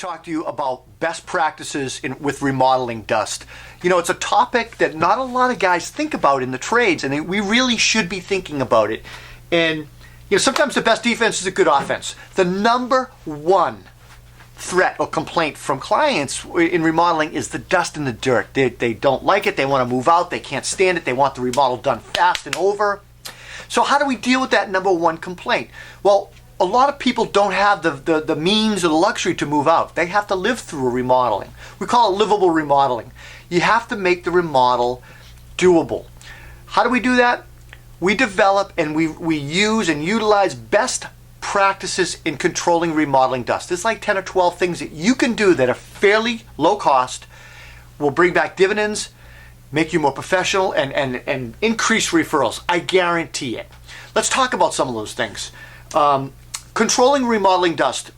talk to you about best practices with remodeling dust. You know, it's a topic that not a lot of guys think about in the trades, and we really should be thinking about it. And, you know, sometimes the best defense is a good offense. The number one threat or complaint from clients in remodeling is the dust and the dirt. They don't like it, they want to move out, they can't stand it, they want the remodel done fast and over. So how do we deal with that number one complaint? Well, a lot of people don't have the means or the luxury to move out. They have to live through a remodeling. We call it livable remodeling. You have to make the remodel doable. How do we do that? We develop and we use and utilize best practices in controlling remodeling dust. There's like 10 or 12 things that you can do that are fairly low cost, will bring back dividends, make you more professional, and increase referrals. I guarantee it. Let's talk about some of those things. Controlling remodeling dust,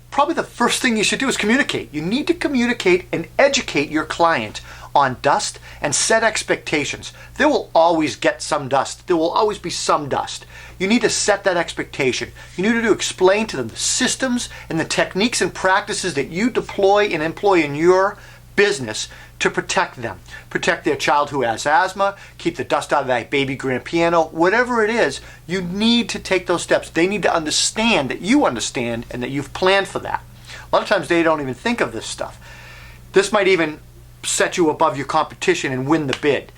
probably the first thing you should do is communicate. You need to communicate and educate your client on dust and set expectations. There will always get some dust. There will always be some dust. You need to set that expectation. You need to explain to them the systems and the techniques and practices that you deploy and employ in your business to protect them. Protect their child who has asthma, keep the dust out of that baby grand piano, whatever it is, you need to take those steps. They need to understand that you understand and that you've planned for that. A lot of times they don't even think of this stuff. This might even set you above your competition and win the bid.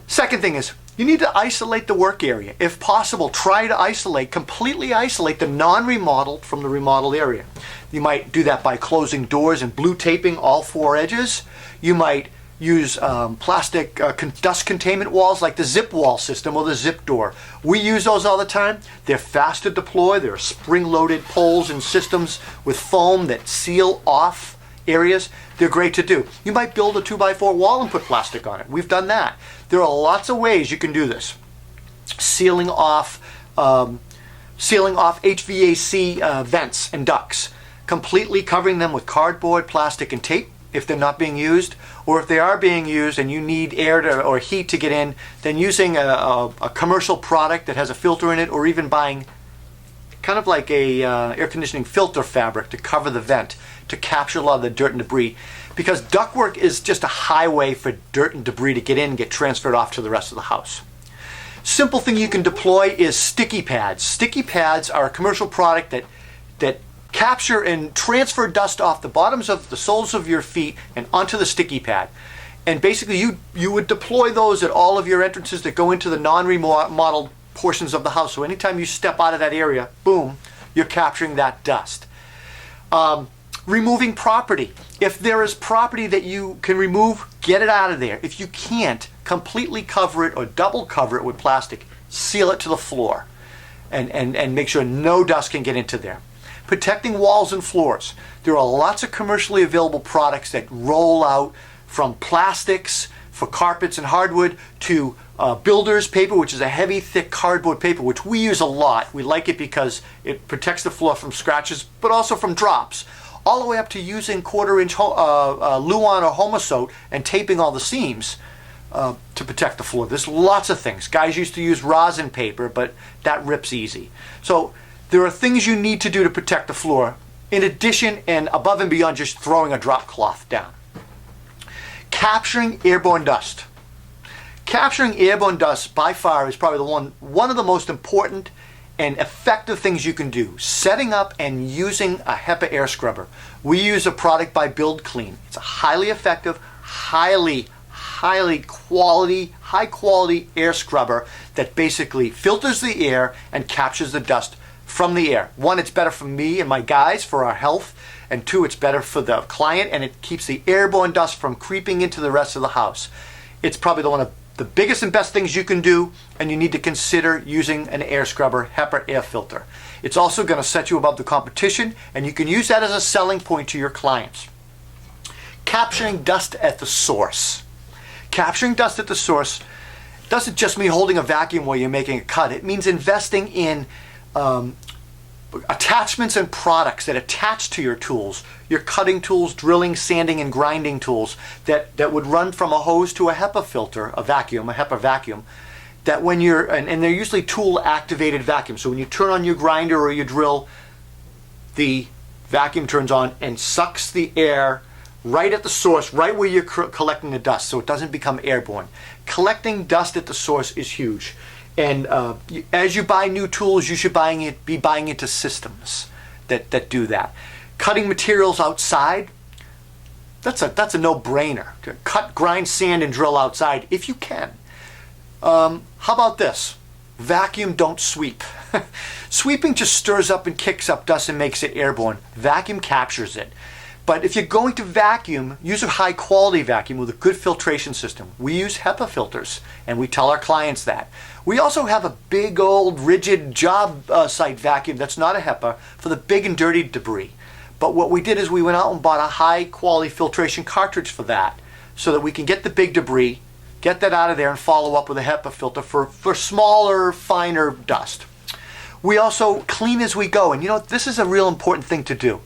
Second thing is, you need to isolate the work area. If possible, try to completely isolate the non-remodeled from the remodeled area. You might do that by closing doors and blue taping all four edges. You might use plastic dust containment walls like the zip wall system or the zip door. We use those all the time. They're fast to deploy. They're spring-loaded poles and systems with foam that seal off areas. They're great to do. You might build a 2x4 wall and put plastic on it. We've done that. There are lots of ways you can do this. Sealing off HVAC vents and ducts, completely covering them with cardboard, plastic, and tape if they're not being used, or if they are being used and you need air or heat to get in, then using a commercial product that has a filter in it, or even buying kind of like a air conditioning filter fabric to cover the vent to capture a lot of the dirt and debris, because ductwork is just a highway for dirt and debris to get in and get transferred off to the rest of the house. Simple thing you can deploy is sticky pads. Sticky pads are a commercial product that capture and transfer dust off the bottoms of the soles of your feet and onto the sticky pad. And basically you would deploy those at all of your entrances that go into the non-remodeled portions of the house. So anytime you step out of that area, boom, you're capturing that dust. Removing property. If there is property that you can remove, get it out of there. If you can't, completely cover it or double cover it with plastic. Seal it to the floor and make sure no dust can get into there. Protecting walls and floors. There are lots of commercially available products that roll out, from plastics for carpets and hardwood to builder's paper, which is a heavy, thick cardboard paper, which we use a lot. We like it because it protects the floor from scratches, but also from drops. All the way up to using 1/4-inch Luan or Homosote and taping all the seams to protect the floor. There's lots of things. Guys used to use rosin paper, but that rips easy. So there are things you need to do to protect the floor, in addition and above and beyond just throwing a drop cloth down. Capturing airborne dust. Capturing airborne dust by far is probably one of the most important and effective things you can do. Setting up and using a HEPA air scrubber. We use a product by Build Clean. It's a highly effective, high quality air scrubber that basically filters the air and captures the dust from the air. One, it's better for me and my guys for our health, and two, it's better for the client, and it keeps the airborne dust from creeping into the rest of the house. It's probably one of the biggest and best things you can do, and you need to consider using an air scrubber, HEPA Air Filter. It's also going to set you above the competition, and you can use that as a selling point to your clients. Capturing dust at the source. Capturing dust at the source doesn't just mean holding a vacuum while you're making a cut. It means investing in attachments and products that attach to your tools, your cutting tools, drilling, sanding, and grinding tools that would run from a hose to a HEPA filter, a HEPA vacuum, that when and they're usually tool activated vacuums. So when you turn on your grinder or your drill, the vacuum turns on and sucks the air right at the source, right where you're collecting the dust, so it doesn't become airborne. Collecting dust at the source is huge. And as you buy new tools, you should be buying into systems that do that. Cutting materials outside, that's a no-brainer. Cut, grind, sand, and drill outside if you can. How about this? Vacuum, don't sweep. Sweeping just stirs up and kicks up dust and makes it airborne. Vacuum captures it. But if you're going to vacuum, use a high quality vacuum with a good filtration system. We use HEPA filters, and we tell our clients that. We also have a big old rigid job site vacuum that's not a HEPA for the big and dirty debris. But what we did is we went out and bought a high quality filtration cartridge for that, so that we can get the big debris, get that out of there, and follow up with a HEPA filter for smaller, finer dust. We also clean as we go, and you know, this is a real important thing to do.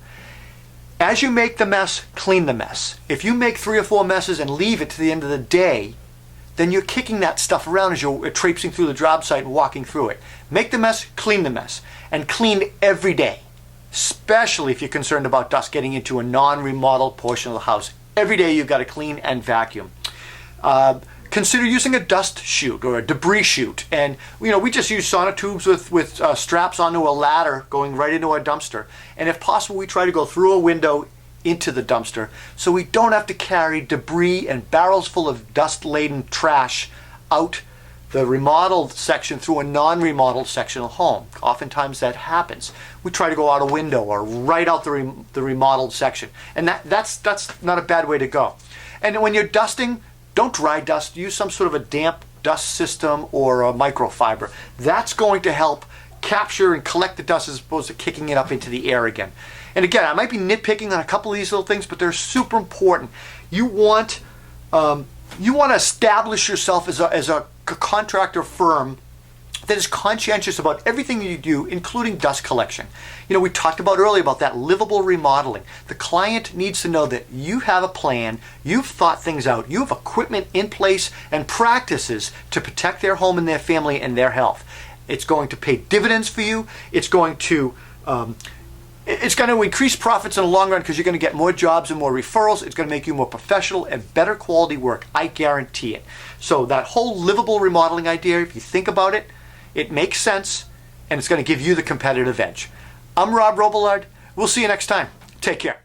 As you make the mess, clean the mess. If you make 3 or 4 messes and leave it to the end of the day, then you're kicking that stuff around as you're traipsing through the job site and walking through it. Make the mess, and clean every day, especially if you're concerned about dust getting into a non-remodeled portion of the house. Every day you've got to clean and vacuum. Consider using a dust chute or a debris chute. And you know, we just use sonotubes with straps onto a ladder going right into our dumpster. And if possible, we try to go through a window into the dumpster so we don't have to carry debris and barrels full of dust-laden trash out the remodeled section through a non-remodeled section of home. Oftentimes that happens. We try to go out a window or right out the remodeled section. And that's not a bad way to go. And when you're dusting, don't dry dust. Use some sort of a damp dust system or a microfiber. That's going to help capture and collect the dust as opposed to kicking it up into the air again. And again, I might be nitpicking on a couple of these little things, but they're super important. You want to establish yourself as a contractor firm that is conscientious about everything you do, including dust collection. You know, we talked about earlier about that livable remodeling. The client needs to know that you have a plan, you've thought things out, you have equipment in place and practices to protect their home and their family and their health. It's going to pay dividends for you. It's going to increase profits in the long run because you're going to get more jobs and more referrals. It's going to make you more professional and better quality work. I guarantee it. So that whole livable remodeling idea, if you think about it, it makes sense, and it's going to give you the competitive edge. I'm Rob Robillard. We'll see you next time. Take care.